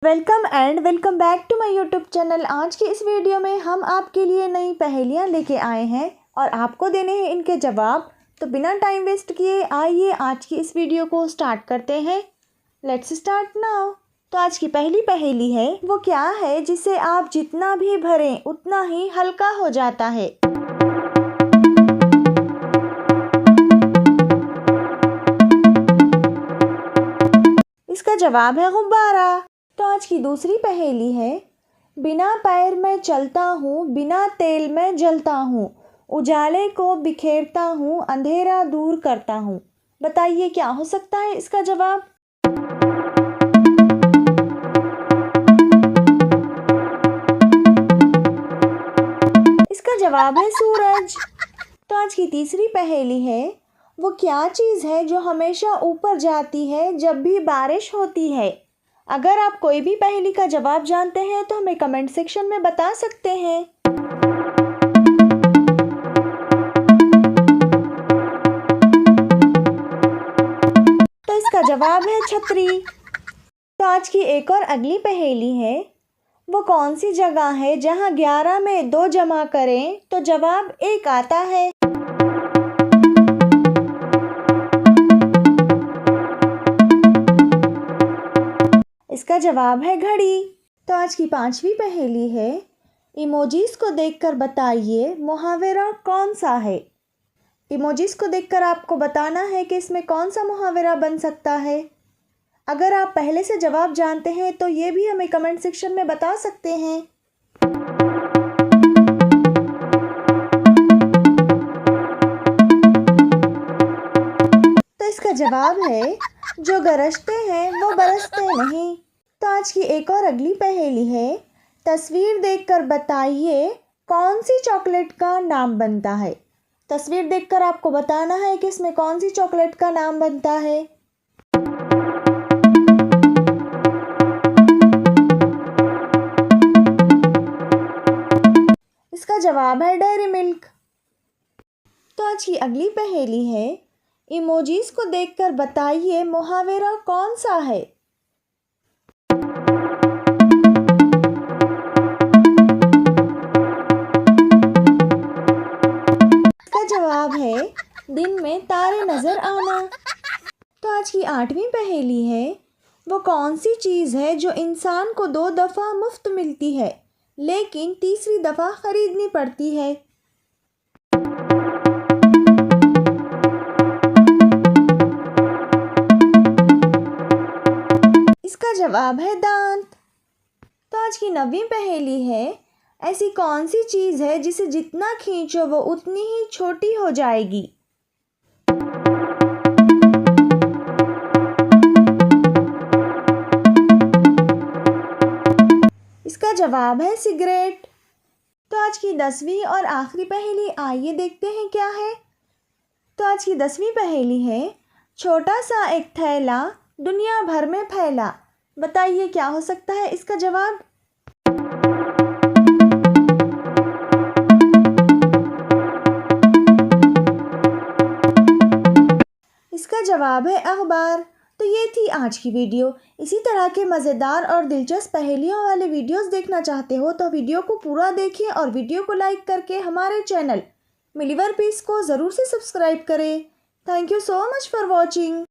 Welcome and welcome back to my YouTube channel. आज की इस वीडियो में हम आपके लिए नई पहेलियां लेके आए हैं और आपको देने हैं इनके जवाब। तो बिना टाइम वेस्ट किए आइए आज की इस वीडियो को स्टार्ट करते हैं। Let's start now. तो आज की पहली पहेली है, वो क्या है जिसे आप जितना भी भरें उतना ही हल्का हो जाता है। इसका जवाब है गुब्बारा। तो आज की दूसरी पहेली है, बिना पैर में चलता हूँ, बिना तेल में जलता हूँ, उजाले को बिखेरता हूँ, अंधेरा दूर करता हूँ। बताइए क्या हो सकता है इसका जवाब। इसका जवाब है सूरज। तो आज की तीसरी पहेली है, वो क्या चीज़ है जो हमेशा ऊपर जाती है जब भी बारिश होती है। अगर आप कोई भी पहेली का जवाब जानते हैं तो हमें कमेंट सेक्शन में बता सकते हैं। तो इसका जवाब है छतरी। तो आज की एक और अगली पहेली है, वो कौन सी जगह है जहां 11 में 2 जमा करें तो जवाब 1 आता है। इसका जवाब है घड़ी। तो आज की पांचवी पहेली है, इमोजीज को देखकर बताइए मुहावरा कौन सा है। इमोजीज को देखकर आपको बताना है कि इसमें कौन सा मुहावरा बन सकता है। अगर आप पहले से जवाब जानते हैं तो ये भी हमें कमेंट सेक्शन में बता सकते हैं। तो इसका जवाब है, जो गरजते हैं वो बरसते नहीं। तो आज की एक और अगली पहेली है, तस्वीर देखकर बताइए कौन सी चॉकलेट का नाम बनता है। तस्वीर देखकर आपको बताना है कि इसमें कौन सी चॉकलेट का नाम बनता है। इसका जवाब है डेयरी मिल्क। तो आज की अगली पहेली है, इमोजीज को देखकर बताइए मुहावरा कौन सा है। इसका जवाब है दिन में तारे नजर आना। तो आज की 8वीं पहेली है, वो कौन सी चीज़ है जो इंसान को 2 दफ़ा मुफ्त मिलती है लेकिन तीसरी दफ़ा खरीदनी पड़ती है। इसका जवाब है दांत। तो आज की 9वीं पहेली है, ऐसी कौन सी चीज़ है जिसे जितना खींचो वो उतनी ही छोटी हो जाएगी। इसका जवाब है सिगरेट। तो आज की 10वीं और आखिरी पहेली आइए देखते हैं क्या है। तो आज की 10वीं पहेली है, छोटा सा एक थैला दुनिया भर में फैला। बताइए क्या हो सकता है इसका जवाब। इसका जवाब है अखबार। तो ये थी आज की वीडियो। इसी तरह के मज़ेदार और दिलचस्प पहेलियों वाले वीडियोस देखना चाहते हो तो वीडियो को पूरा देखिए और वीडियो को लाइक करके हमारे चैनल मिलिवर पीस को ज़रूर से सब्सक्राइब करें। Thank you so much for watching.